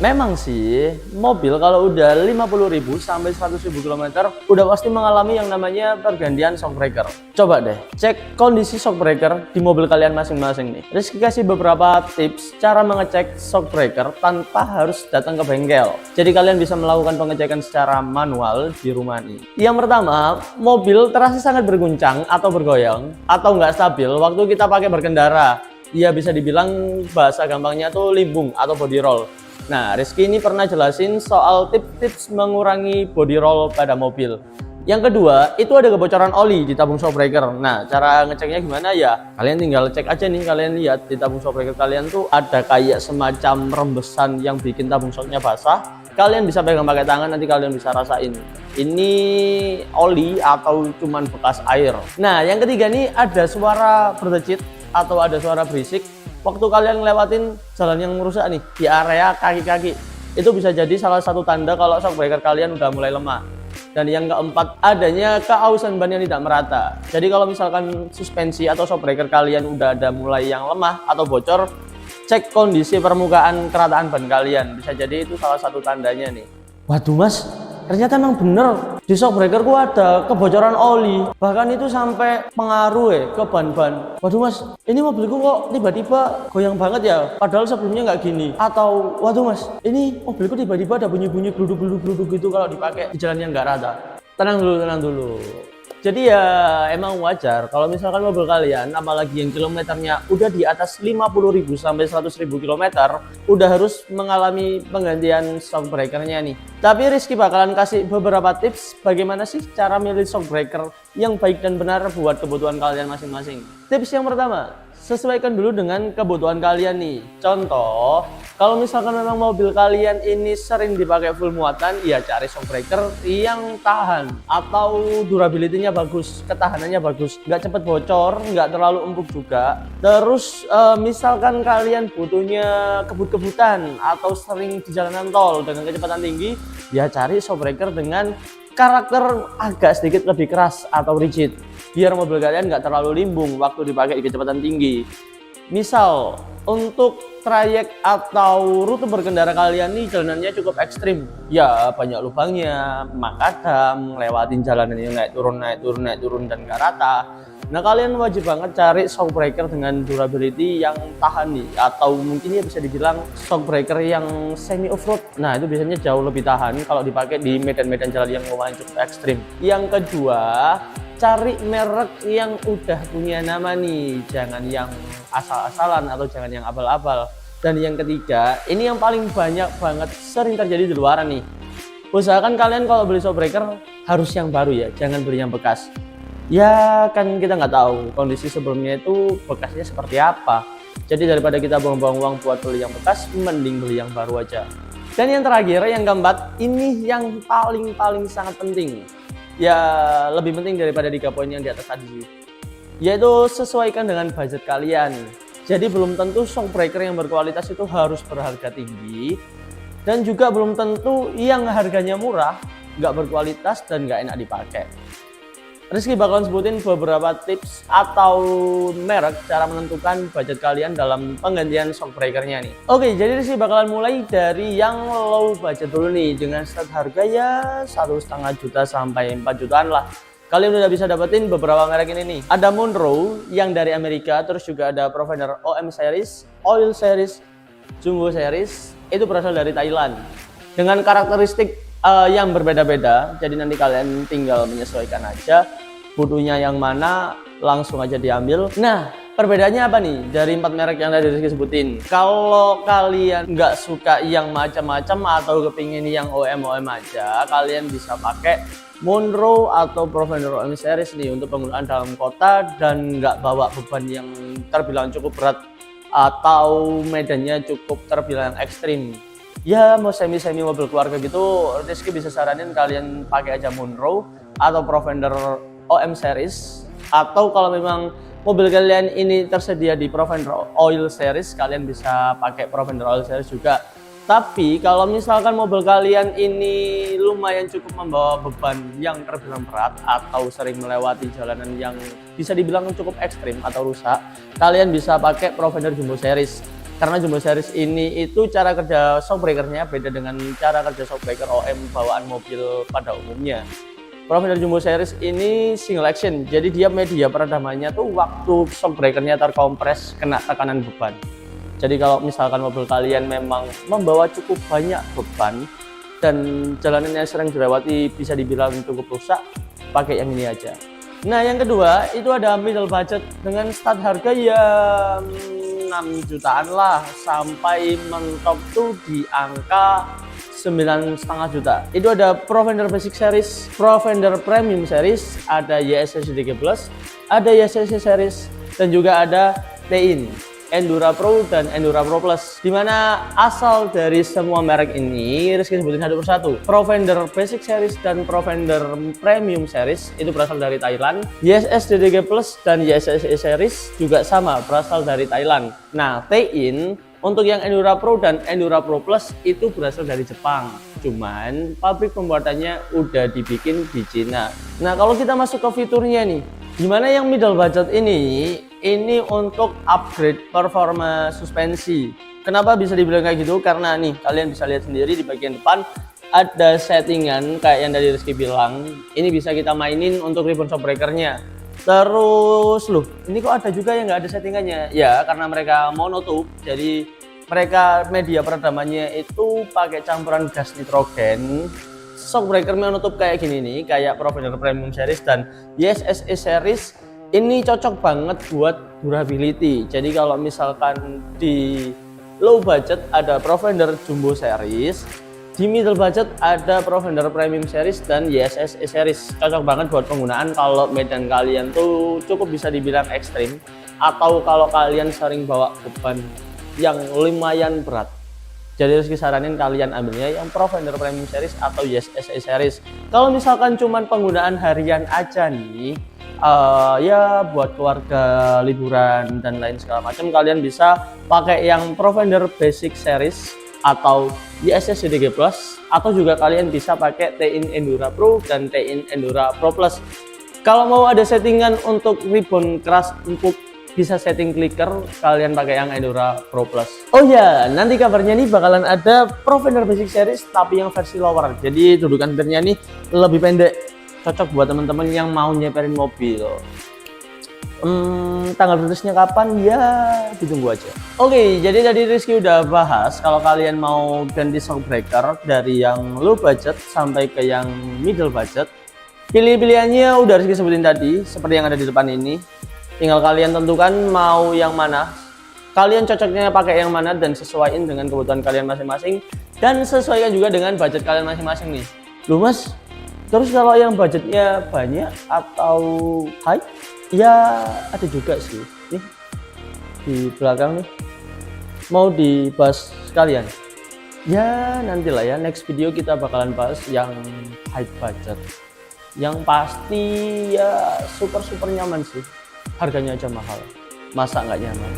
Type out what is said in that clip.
Memang sih, mobil kalau udah 50.000 sampai 100.000 km udah pasti mengalami yang namanya pergantian shock breaker. Coba deh, cek kondisi shock breaker di mobil kalian masing-masing nih. Rizky kasih beberapa tips cara mengecek shock breaker tanpa harus datang ke bengkel. Jadi kalian bisa melakukan pengecekan secara manual di rumah nih. Yang pertama, mobil terasa sangat berguncang atau bergoyang atau nggak stabil waktu kita pakai berkendara. Ya bisa dibilang bahasa gampangnya tuh limbung atau body roll. Nah, Rizky ini pernah jelasin soal tips-tips mengurangi body roll pada mobil. Yang kedua, itu ada kebocoran oli di tabung shock breaker. Nah, cara ngeceknya gimana ya? Kalian tinggal cek aja nih, kalian lihat di tabung shock breaker kalian tuh ada kayak semacam rembesan yang bikin tabung shocknya basah. Kalian bisa pegang pakai tangan, nanti kalian bisa rasain ini oli atau cuman bekas air. Nah, yang ketiga nih ada suara berdecit atau ada suara berisik waktu kalian ngelewatin jalan yang merusak nih di area kaki-kaki. Itu bisa jadi salah satu tanda kalau shock breaker kalian udah mulai lemah. Dan yang keempat, adanya keausan ban yang tidak merata. Jadi kalau misalkan suspensi atau shock breaker kalian udah ada mulai yang lemah atau bocor, cek kondisi permukaan kerataan ban kalian. Bisa jadi itu salah satu tandanya nih. Waduh mas, ternyata emang bener di shock breaker ku ada kebocoran oli, bahkan itu sampai pengaruh ke ban-ban. Waduh mas, ini mobilku kok tiba-tiba goyang banget ya, padahal sebelumnya nggak gini. Atau waduh mas, ini mobilku tiba-tiba ada bunyi-bunyi gluduk-gluduk gitu kalau dipakai di jalan yang nggak rata. Tenang dulu. Jadi ya emang wajar kalau misalkan mobil kalian, apalagi yang kilometernya udah di atas 50.000 sampai 100.000 km, udah harus mengalami penggantian shock breakernya nih. Tapi Rizky bakalan kasih beberapa tips bagaimana sih cara milih shock breaker yang baik dan benar buat kebutuhan kalian masing-masing. Tips yang pertama, sesuaikan dulu dengan kebutuhan kalian nih. Contoh, kalau misalkan memang mobil kalian ini sering dipakai full muatan, ya cari shock breaker yang tahan atau durability-nya bagus, ketahanannya bagus, nggak cepet bocor, nggak terlalu empuk juga. Terus misalkan kalian butuhnya kebut-kebutan atau sering di jalanan tol dengan kecepatan tinggi, ya cari shock breaker dengan karakter agak sedikit lebih keras atau rigid, biar mobil kalian nggak terlalu limbung waktu dipakai di kecepatan tinggi. Misal untuk trayek atau rute berkendara kalian nih jalanannya cukup ekstrim, ya banyak lubangnya, makadam, lewatin jalanan yang naik turun dan nggak rata. Nah kalian wajib banget cari shock breaker dengan durability yang tahan nih, atau mungkin ya bisa dibilang shock breaker yang semi off-road. Nah itu biasanya jauh lebih tahan kalau dipakai di medan-medan jalan yang lumayan cukup ekstrim. Yang kedua, cari merek yang udah punya nama nih, jangan yang asal-asalan atau jangan yang abal-abal. Dan yang ketiga, ini yang paling banyak banget sering terjadi di luaran nih, usahakan kalian kalau beli shock breaker harus yang baru ya, jangan beli yang bekas. Ya kan kita nggak tahu kondisi sebelumnya itu bekasnya seperti apa. Jadi daripada kita buang-buang uang buat beli yang bekas, mending beli yang baru aja. Dan yang terakhir, yang keempat, ini yang paling sangat penting. Ya lebih penting daripada 3 poin yang di atas tadi, yaitu sesuaikan dengan budget kalian. Jadi belum tentu shock breaker yang berkualitas itu harus berharga tinggi, dan juga belum tentu yang harganya murah nggak berkualitas dan nggak enak dipakai. Rizky bakalan sebutin beberapa tips atau merek cara menentukan budget kalian dalam penggantian shock breakernya nih. Oke, jadi Rizky bakalan mulai dari yang low budget dulu nih, dengan start harga ya 1,5 juta sampai 4 jutaan lah. Kalian udah bisa dapetin beberapa merek ini nih. Ada Monroe yang dari Amerika, terus juga ada provider OM series, Oil series, Jumbo series, itu berasal dari Thailand. Dengan karakteristik yang berbeda-beda, jadi nanti kalian tinggal menyesuaikan aja butuhnya yang mana, langsung aja diambil. Nah perbedaannya apa nih dari 4 merek yang tadi Rizky sebutin? Kalau kalian nggak suka yang macam-macam atau kepingin yang OM aja, kalian bisa pakai Monroe atau Provider OM series nih untuk penggunaan dalam kota dan nggak bawa beban yang terbilang cukup berat atau medannya cukup terbilang ekstrim. Ya mau semi-semi mobil keluarga gitu, Rizky bisa saranin kalian pakai aja Monroe atau Provider OM series. Atau kalau memang mobil kalian ini tersedia di Provider Oil series, kalian bisa pakai Provider Oil series juga. Tapi kalau misalkan mobil kalian ini lumayan cukup membawa beban yang terbilang berat atau sering melewati jalanan yang bisa dibilang cukup ekstrim atau rusak, kalian bisa pakai Provider Jumbo series. Karena Jumbo Series ini itu cara kerja shockbreakernya beda dengan cara kerja shockbreaker OM bawaan mobil pada umumnya. Profender Jumbo Series ini single action, jadi dia media peredamannya tuh waktu shockbreakernya terkompres kena tekanan beban. Jadi kalau misalkan mobil kalian memang membawa cukup banyak beban dan jalanan yang sering dilewati bisa dibilang cukup rusak, pakai yang ini aja. Nah yang kedua itu ada middle budget dengan start harga yang 6 jutaan lah, sampai mentok tuh di angka 9,5 juta. Itu ada Profender Basic Series, Profender Premium Series, ada YSS DG Plus, ada YSS Series, dan juga ada T-In, Endura Pro dan Endura Pro Plus, dimana asal dari semua merek ini Rizky sebutin satu persatu. Profender Basic Series dan Profender Premium Series itu berasal dari Thailand. YSS DDG Plus dan YSS Series juga sama, berasal dari Thailand. Nah, T-In untuk yang Endura Pro dan Endura Pro Plus itu berasal dari Jepang. Cuman pabrik pembuatannya udah dibikin di Cina. Nah, kalau kita masuk ke fiturnya nih, dimana yang middle budget ini untuk upgrade performa suspensi. Kenapa bisa dibilang kayak gitu? Karena nih kalian bisa lihat sendiri di bagian depan ada settingan kayak yang tadi Rizky bilang. Ini bisa kita mainin untuk ribbon shockbreakernya. Terus loh, ini kok ada juga yang nggak ada settingannya? Ya karena mereka monotup, jadi mereka media peredamannya itu pakai campuran gas nitrogen. Shockbreaker monotup kayak gini nih, kayak Profender Premium Series dan YSS Series ini cocok banget buat durability. Jadi kalau misalkan di low budget ada Profender Jumbo Series, di middle budget ada Profender Premium Series dan YSS Series. Cocok banget buat penggunaan kalau medan kalian tuh cukup bisa dibilang ekstrim, atau kalau kalian sering bawa beban yang lumayan berat. Jadi Rizky saranin kalian ambilnya yang Profender Premium Series atau YSS Series. Kalau misalkan cuman penggunaan harian aja nih, ya buat keluarga, liburan dan lain segala macam, kalian bisa pakai yang Profender Basic Series atau YSS DG Plus, atau juga kalian bisa pakai T-In Endura Pro dan T-In Endura Pro Plus. Kalau mau ada settingan untuk ribbon keras empuk, bisa setting clicker, kalian pakai yang Endura Pro Plus. Oh ya, nanti kabarnya nih bakalan ada Profender Basic Series tapi yang versi lower. Jadi dudukan setirnya nih lebih pendek, cocok buat teman-teman yang mau nyeperin mobil. Tanggal rilisnya kapan ya ditunggu aja. Oke, jadi tadi Rizky udah bahas kalau kalian mau ganti shockbreaker dari yang low budget sampai ke yang middle budget, pilihannya udah Rizky sebutin tadi seperti yang ada di depan ini. Tinggal kalian tentukan mau yang mana, kalian cocoknya pakai yang mana, dan sesuaiin dengan kebutuhan kalian masing-masing, dan sesuaikan juga dengan budget kalian masing-masing nih. Loh mas, terus kalau yang budgetnya banyak atau high, ya ada juga sih. Nih di belakang nih mau dibahas sekalian. Ya nantilah ya, next video kita bakalan bahas yang high budget. Yang pasti ya super nyaman sih. Harganya aja mahal, masa nggak nyaman?